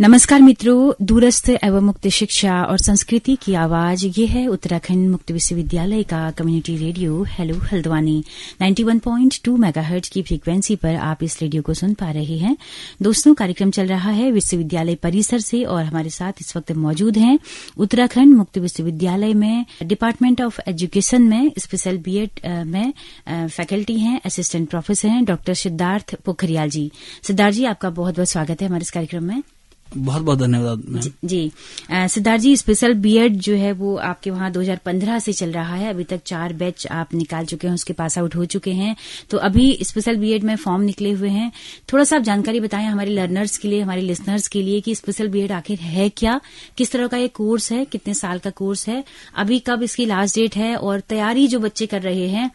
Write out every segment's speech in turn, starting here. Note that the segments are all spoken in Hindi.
नमस्कार मित्रों, दूरस्थ एवं मुक्त शिक्षा और संस्कृति की आवाज ये है उत्तराखंड मुक्त विश्वविद्यालय का community radio hello Haldwani 91.2 megahertz की फ्रीक्वेंसी पर आप इस रेडियो को सुन पा रहे हैं। दोस्तों, कार्यक्रम चल रहा है विश्वविद्यालय परिसर से और हमारे साथ इस वक्त मौजूद हैं उत्तराखंड मुक्त विश्वविद्यालय में डिपार्टमेंट ऑफ एजुकेशन में स्पेशल बीएड में फैकल्टी हैं, असिस्टेंट प्रोफेसर हैं डॉक्टर सिद्धार्थ पोखरियाल जी। सिद्धार्थ जी, आपका बहुत बहुत स्वागत है हमारे इस कार्यक्रम में। बहुत बहुत धन्यवाद जी। सिद्धार्थ जी, स्पेशल बीएड जो है वो आपके वहाँ 2015 से चल रहा है। अभी तक 4 बैच आप निकाल चुके हैं, उसके पास आउट हो चुके हैं। तो अभी स्पेशल बीएड में फॉर्म निकले हुए हैं। थोड़ा सा आप जानकारी बताएं हमारे लर्नर्स के लिए, हमारे लिसनर्स के लिए कि स्पेशल बीएड आखिर है क्या, किस तरह का ये कोर्स है, कितने साल का कोर्स है, अभी कब इसकी लास्ट डेट है और तैयारी जो बच्चे कर रहे हैं,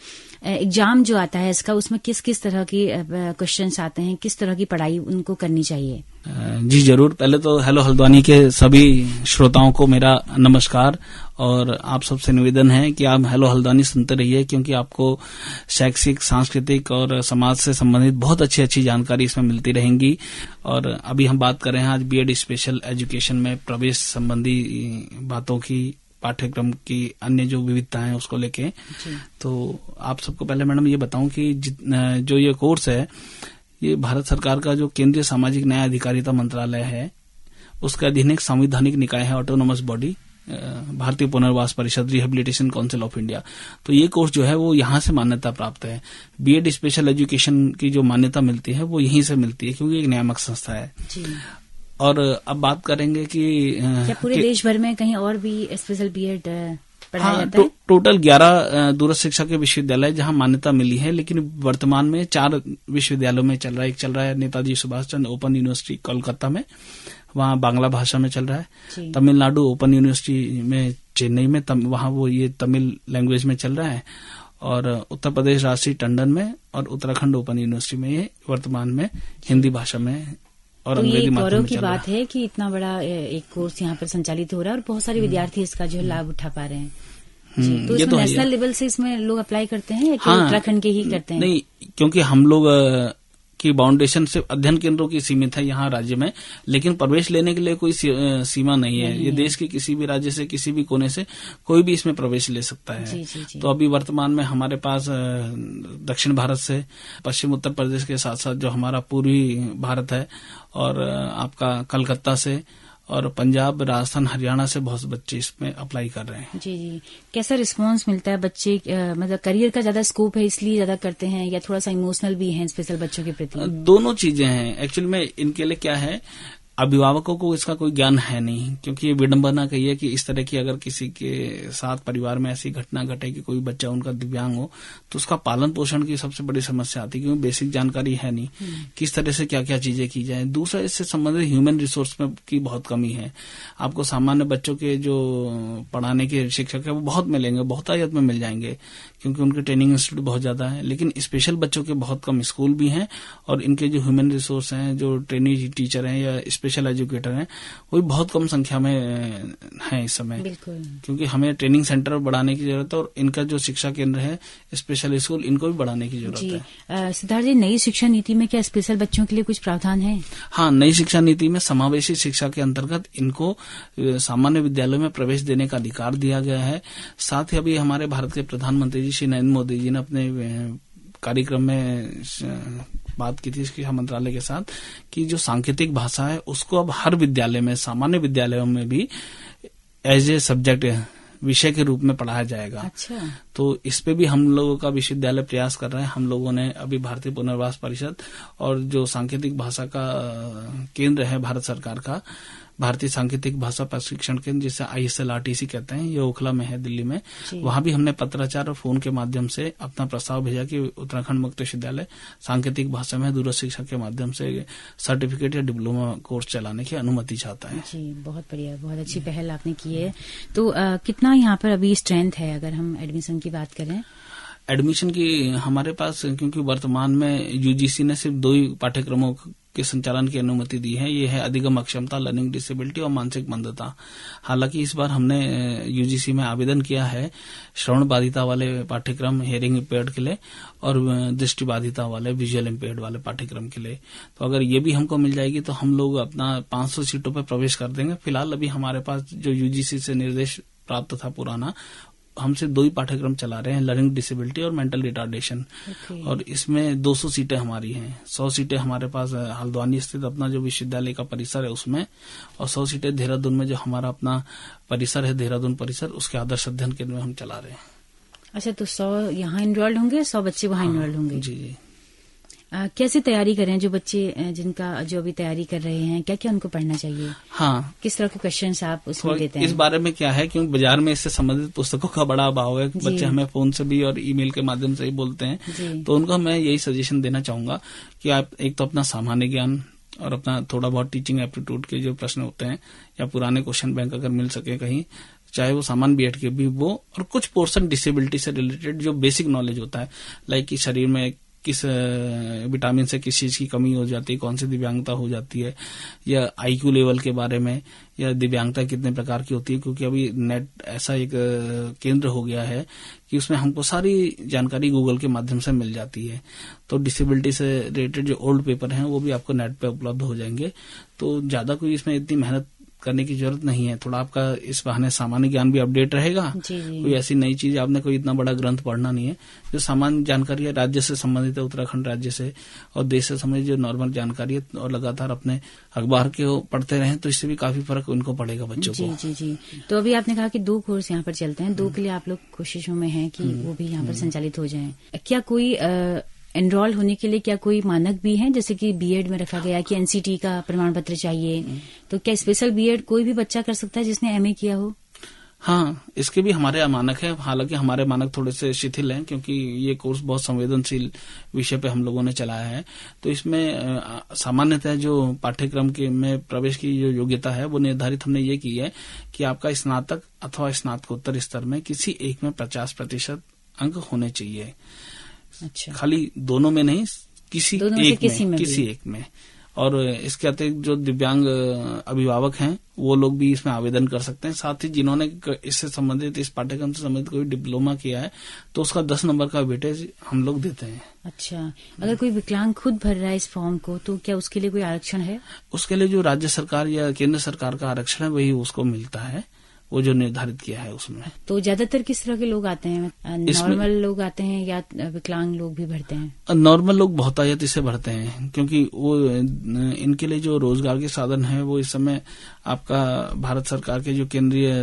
एग्जाम जो आता है इसका, उसमें किस किस तरह की क्वेश्चंस आते हैं, किस तरह की पढ़ाई उनको करनी चाहिए। जी जरूर। पहले तो हेलो हल्द्वानी के सभी श्रोताओं को मेरा नमस्कार और आप सबसे निवेदन है कि आप हेलो हल्द्वानी सुनते रहिए, क्योंकि आपको शैक्षिक, सांस्कृतिक और समाज से संबंधित बहुत अच्छी अच्छी जानकारी इसमें मिलती रहेंगी। और अभी हम बात कर रहे हैं आज बीएड स्पेशल एजुकेशन में प्रवेश संबंधी बातों की, पाठ्यक्रम की अन्य जो विविधताएं हैं उसको लेके। तो आप सबको पहले मैडम ये बताऊं कि जो ये कोर्स है ये भारत सरकार का जो केंद्रीय सामाजिक न्याय अधिकारिता मंत्रालय है उसका अधीन एक संवैधानिक निकाय है, ऑटोनोमस बॉडी, भारतीय पुनर्वास परिषद, रिहेबिलिटेशन काउंसिल ऑफ इंडिया। तो ये कोर्स जो है वो यहाँ से मान्यता प्राप्त है। बीएड स्पेशल एजुकेशन की जो मान्यता मिलती है वो यहीं से मिलती है, क्योंकि एक नियामक संस्था है। और अब बात करेंगे कि क्या पूरे देश भर में कहीं और भी स्पेशल बीएड पढ़ाया जाता है? टोटल 11 दूरस्थ शिक्षा के विश्वविद्यालय जहां मान्यता मिली है, लेकिन वर्तमान में 4 विश्वविद्यालयों में चल रहा है। एक चल रहा है नेताजी सुभाष चंद्र ओपन यूनिवर्सिटी कोलकाता में, वहां बांग्ला भाषा में चल रहा है। तमिलनाडु ओपन यूनिवर्सिटी में चेन्नई में, वहां वो ये तमिल लैंग्वेज में चल रहा है। और उत्तर प्रदेश राजश्री टंडन में और उत्तराखंड ओपन यूनिवर्सिटी में ये वर्तमान में हिंदी भाषा में और अंग्रेजी माध्यम में चल रहा है। गौरव की बात है कि इतना बड़ा एक कोर्स यहाँ पर संचालित हो रहा है और बहुत सारे विद्यार्थी इसका जो लाभ उठा पा रहे हैं। जी, तो इसमें नेशनल लेवल से इसमें लोग अप्लाई करते हैं या उत्तराखंड के ही करते हैं? नहीं, क्योंकि हम लोग की बाउंडेशन से अध्ययन केंद्रों की सीमित है यहाँ राज्य में, लेकिन प्रवेश लेने के लिए कोई सीमा नहीं है। ये देश के किसी भी राज्य से, किसी भी कोने से कोई भी इसमें प्रवेश ले सकता है। जी। तो अभी वर्तमान में हमारे पास दक्षिण भारत से, पश्चिम उत्तर प्रदेश के साथ साथ जो हमारा पूर्वी भारत है और आपका कलकत्ता से और पंजाब, राजस्थान, हरियाणा से बहुत बच्चे इसमें अप्लाई कर रहे हैं। जी। कैसा रिस्पांस मिलता है? बच्चे मतलब करियर का ज्यादा स्कोप है इसलिए ज्यादा करते हैं या थोड़ा सा इमोशनल भी है स्पेशल बच्चों के प्रति? दोनों चीजें हैं। एक्चुअली में इनके लिए क्या है, अभिभावकों को इसका कोई ज्ञान है नहीं, क्योंकि ये विडंबना कहिए कि इस तरह की अगर किसी के साथ परिवार में ऐसी घटना घटे कि कोई बच्चा उनका दिव्यांग हो तो उसका पालन पोषण की सबसे बड़ी समस्या आती है, क्योंकि बेसिक जानकारी है नहीं किस तरह से क्या क्या चीजें की जाए। दूसरा, इससे संबंधित ह्यूमन रिसोर्स में की बहुत कमी है। आपको सामान्य बच्चों के जो पढ़ाने के शिक्षक है वो बहुत मिलेंगे, बहुतायत में मिल जाएंगे, क्योंकि उनके ट्रेनिंग इंस्टीट्यूट बहुत ज्यादा है। लेकिन स्पेशल बच्चों के बहुत कम स्कूल भी हैं और इनके जो ह्यूमन रिसोर्स हैं, जो ट्रेनिंग टीचर हैं या स्पेशल एजुकेटर हैं, वो भी बहुत कम संख्या में है इस समय। क्योंकि हमें ट्रेनिंग सेंटर बढ़ाने की जरूरत है और इनका जो शिक्षा केंद्र है, स्पेशल स्कूल, इनको भी बढ़ाने की जरूरत है। सिद्धार्थ जी, नई शिक्षा नीति में क्या स्पेशल बच्चों के लिए कुछ प्रावधान है? हाँ, नई शिक्षा नीति में समावेशी शिक्षा के अंतर्गत इनको सामान्य विद्यालयों में प्रवेश देने का अधिकार दिया गया है। साथ ही अभी हमारे भारत के प्रधानमंत्री जी श्री नरेंद्र मोदी जी ने अपने कार्यक्रम में बात की थी शिक्षा मंत्रालय के साथ कि जो सांकेतिक भाषा है उसको अब हर विद्यालय में, सामान्य विद्यालयों में भी एज ए सब्जेक्ट, विषय के रूप में पढ़ाया जाएगा। अच्छा। तो इस पे भी हम लोगों का विश्वविद्यालय प्रयास कर रहे हैं। हम लोगों ने अभी भारतीय पुनर्वास परिषद और जो सांकेतिक भाषा का केंद्र है भारत सरकार का, भारतीय सांकेतिक भाषा प्रशिक्षण केंद्र, जिसे ISLRTC कहते हैं, ये ओखला में है दिल्ली में, वहां भी हमने पत्राचार और फोन के माध्यम से अपना प्रस्ताव भेजा कि उत्तराखंड मुक्त विश्वविद्यालय सांकेतिक भाषा में दूरस्थ शिक्षा के माध्यम से सर्टिफिकेट या डिप्लोमा कोर्स चलाने की अनुमति चाहता है। जी, बहुत बढ़िया, बहुत अच्छी पहल आपने की है। तो कितना यहाँ पर अभी स्ट्रेंथ है अगर हम एडमिशन की बात करें? एडमिशन की हमारे पास, क्योंकि वर्तमान में UGC ने सिर्फ 2 ही पाठ्यक्रमों के संचालन की अनुमति दी है। ये है अधिगम अक्षमता, लर्निंग डिसेबिलिटी और मानसिक मंदता। हालांकि इस बार हमने यूजीसी में आवेदन किया है श्रवण बाधिता वाले पाठ्यक्रम, हियरिंग इम्पेयर्ड के लिए, और दृष्टि बाधिता वाले, विजुअल इम्पेयर्ड वाले पाठ्यक्रम के लिए। तो अगर ये भी हमको मिल जाएगी तो हम लोग अपना 500 सीटों पर प्रवेश कर देंगे। फिलहाल अभी हमारे पास जो यूजीसी से निर्देश प्राप्त था पुराना, हमसे 2 ही पाठ्यक्रम चला रहे हैं, लर्निंग डिसेबिलिटी और मेंटल रिटार्डेशन। और इसमें 200 सीटें हमारी हैं। 100 सीटें हमारे पास हल्द्वानी स्थित अपना जो विश्वविद्यालय का परिसर है उसमें, और 100 सीटें देहरादून में जो हमारा अपना परिसर है, देहरादून परिसर, उसके आदर्श अध्ययन केंद्र में हम चला रहे हैं। अच्छा, तो 100 यहाँ इनरोल्ड होंगे, 100 बच्चे वहाँ इनरोल्ड होंगे? जी जी। कैसे तैयारी करें जो बच्चे जिनका जो अभी तैयारी कर रहे हैं, क्या क्या उनको पढ़ना चाहिए? हाँ, किस तरह के क्वेश्चंस आप उसमें देते हैं? इस बारे में क्या है, क्योंकि बाजार में इससे संबंधित पुस्तकों का बड़ा अभाव है। बच्चे हमें फोन से भी और ईमेल के माध्यम से ही बोलते हैं, तो उनको मैं यही सजेशन देना चाहूंगा कि आप एक तो अपना सामान्य ज्ञान और अपना थोड़ा बहुत टीचिंग एप्टीट्यूड के जो प्रश्न होते हैं, या पुराने क्वेश्चन बैंक अगर मिल सके कहीं, चाहे वो सामान्य बीएड के भी वो, और कुछ पोर्शन डिसेबिलिटी से रिलेटेड जो बेसिक नॉलेज होता है, लाइक कि शरीर में किस विटामिन से किस चीज की कमी हो जाती है, कौन सी दिव्यांगता हो जाती है, या आईक्यू लेवल के बारे में, या दिव्यांगता कितने प्रकार की होती है। क्योंकि अभी नेट ऐसा एक केंद्र हो गया है कि उसमें हमको सारी जानकारी गूगल के माध्यम से मिल जाती है। तो डिसेबिलिटी से रिलेटेड जो ओल्ड पेपर हैं वो भी आपको नेट पे उपलब्ध हो जाएंगे। तो ज्यादा कोई इसमें इतनी मेहनत करने की जरूरत नहीं है। थोड़ा आपका इस बहाने सामान्य ज्ञान भी अपडेट रहेगा। कोई ऐसी नई चीज, आपने कोई इतना बड़ा ग्रंथ पढ़ना नहीं है। जो सामान्य जानकारी है राज्य से संबंधित है, उत्तराखंड राज्य से और देश से संबंधित जो नॉर्मल जानकारी है, और लगातार अपने अखबार के पढ़ते रहें तो इससे भी काफी फर्क उनको पड़ेगा बच्चों को। जी जी जी। तो अभी आपने कहा कि 2 कोर्स यहाँ पर चलते हैं, 2 के लिए आप लोग कोशिशों में हैं कि वो भी यहाँ पर संचालित हो जाएं। क्या कोई एनरोल होने के लिए क्या कोई मानक भी है, जैसे कि बीएड में रखा गया कि एनसीटी का प्रमाण पत्र चाहिए, तो क्या स्पेशल बीएड कोई भी बच्चा कर सकता है जिसने एमए किया हो? हाँ, इसके भी हमारे मानक है। हालांकि हमारे मानक थोड़े से शिथिल हैं, क्योंकि ये कोर्स बहुत संवेदनशील विषय पे हम लोगों ने चलाया है। तो इसमें सामान्यतः जो पाठ्यक्रम के में प्रवेश की जो योग्यता है वो निर्धारित हमने ये की है कि आपका स्नातक अथवा स्नातकोत्तर स्तर में किसी एक में 50% अंक होने चाहिए। अच्छा। खाली दोनों में नहीं, किसी एक में। और इसके अतिरिक्त जो दिव्यांग अभिभावक हैं वो लोग भी इसमें आवेदन कर सकते हैं। साथ ही जिन्होंने इससे संबंधित, इस पाठ्यक्रम से संबंधित कोई डिप्लोमा किया है तो उसका 10 नंबर का वेटेज हम लोग देते हैं। अच्छा, अगर कोई विकलांग खुद भर रहा है इस फॉर्म को तो क्या उसके लिए कोई आरक्षण है? उसके लिए जो राज्य सरकार या केंद्र सरकार का आरक्षण है वही उसको मिलता है, वो जो निर्धारित किया है उसमें। तो ज्यादातर किस तरह के लोग आते हैं? नॉर्मल लोग आते हैं या विकलांग लोग भी भरते हैं? नॉर्मल लोग बहुतायत से भरते हैं, क्योंकि वो इनके लिए जो रोजगार के साधन है वो इस समय आपका भारत सरकार के जो केंद्रीय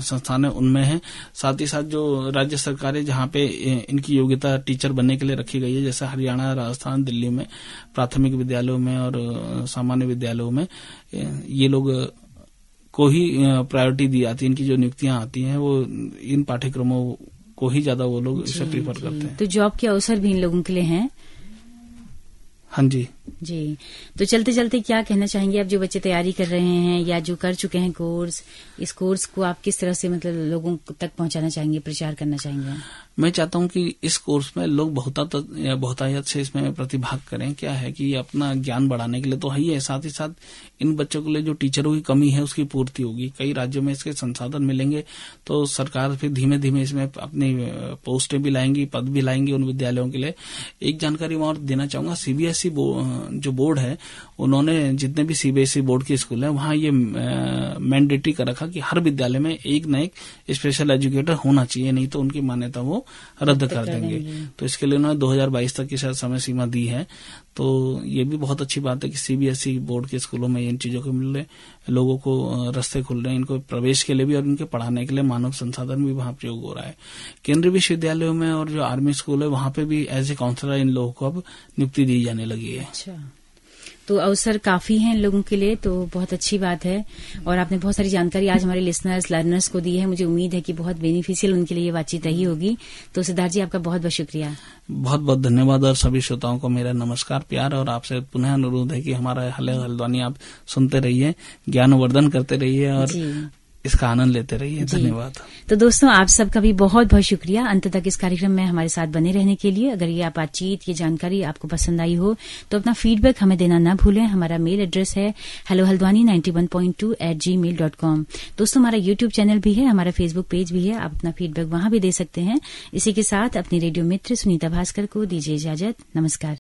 संस्थान है उनमें है। साथ ही साथ जो राज्य सरकारें जहाँ पे इनकी योग्यता टीचर बनने के लिए रखी गई है, जैसे हरियाणा, राजस्थान, दिल्ली में प्राथमिक विद्यालयों में और सामान्य विद्यालयों में ये लोग को ही प्रायोरिटी दी जाती है। इनकी जो नियुक्तियां आती हैं वो इन पाठ्यक्रमों को ही ज्यादा वो लोग इसे प्रीफर करते हैं। तो जॉब के अवसर भी इन लोगों के लिए हैं? हाँ जी जी। तो चलते चलते क्या कहना चाहेंगे आप जो बच्चे तैयारी कर रहे हैं या जो कर चुके हैं कोर्स, इस कोर्स को आप किस तरह से मतलब लोगों तक पहुंचाना चाहेंगे, प्रचार करना चाहेंगे? मैं चाहता हूं कि इस कोर्स में लोग बहुतायत से इसमें प्रतिभाग करें। क्या है कि अपना ज्ञान बढ़ाने के लिए तो है ही है, साथ ही साथ इन बच्चों के लिए जो टीचरों की कमी है उसकी पूर्ति होगी। कई राज्यों में इसके संसाधन मिलेंगे तो सरकार फिर धीमे धीमे इसमें अपनी पोस्टें भी लाएंगी, पद भी लाएंगी उन विद्यालयों के लिए। एक जानकारी मैं और देना चाहूंगा, सीबीएसई जो बोर्ड है उन्होंने जितने भी सीबीएसई बोर्ड के स्कूल हैं वहां ये मैंडेटरी कर रखा कि हर विद्यालय में एक न एक स्पेशल एजुकेटर होना चाहिए, नहीं तो उनकी मान्यता वो रद्द कर देंगे। तो इसके लिए उन्होंने 2022 तक की शायद समय सीमा दी है। तो ये भी बहुत अच्छी बात है कि सीबीएसई बोर्ड के स्कूलों में इन चीजों को मिल रहे, लोगों को रास्ते खुल रहे हैं इनको प्रवेश के लिए भी और इनके पढ़ाने के लिए मानव संसाधन भी वहां प्रयोग हो रहा है। केंद्रीय विश्वविद्यालयों में और जो आर्मी स्कूल है वहां पे भी एज ए काउंसलर इन लोगों को अब नियुक्ति दी जाने लगी है। अच्छा, तो अवसर काफी हैं इन लोगों के लिए, तो बहुत अच्छी बात है। और आपने बहुत सारी जानकारी आज हमारे लिसनर्स लर्नर्स को दी है। मुझे उम्मीद है कि बहुत बेनिफिशियल उनके लिए ये बातचीत रही होगी। तो सिद्धार्थ जी आपका बहुत बहुत शुक्रिया। बहुत बहुत धन्यवाद और सभी श्रोताओं को मेरा नमस्कार, प्यार। और आपसे पुनः अनुरोध है कि हमारा हेलो हल्द्वानी आप सुनते रहिए, ज्ञानवर्धन करते रहिए और इसका आनंद लेते रहिए। धन्यवाद। तो दोस्तों, आप सबका भी बहुत बहुत शुक्रिया अंत तक इस कार्यक्रम में हमारे साथ बने रहने के लिए। अगर ये बातचीत, ये जानकारी आपको पसंद आई हो तो अपना फीडबैक हमें देना ना भूलें। हमारा मेल एड्रेस है hellohaldwani91.2@gmail.com। दोस्तों, हमारा यूट्यूब चैनल भी है, हमारा फेसबुक पेज भी है, आप अपना फीडबैक वहां भी दे सकते हैं। इसी के साथ अपनी रेडियो मित्र सुनीता भास्कर को दीजिए इजाजत। नमस्कार।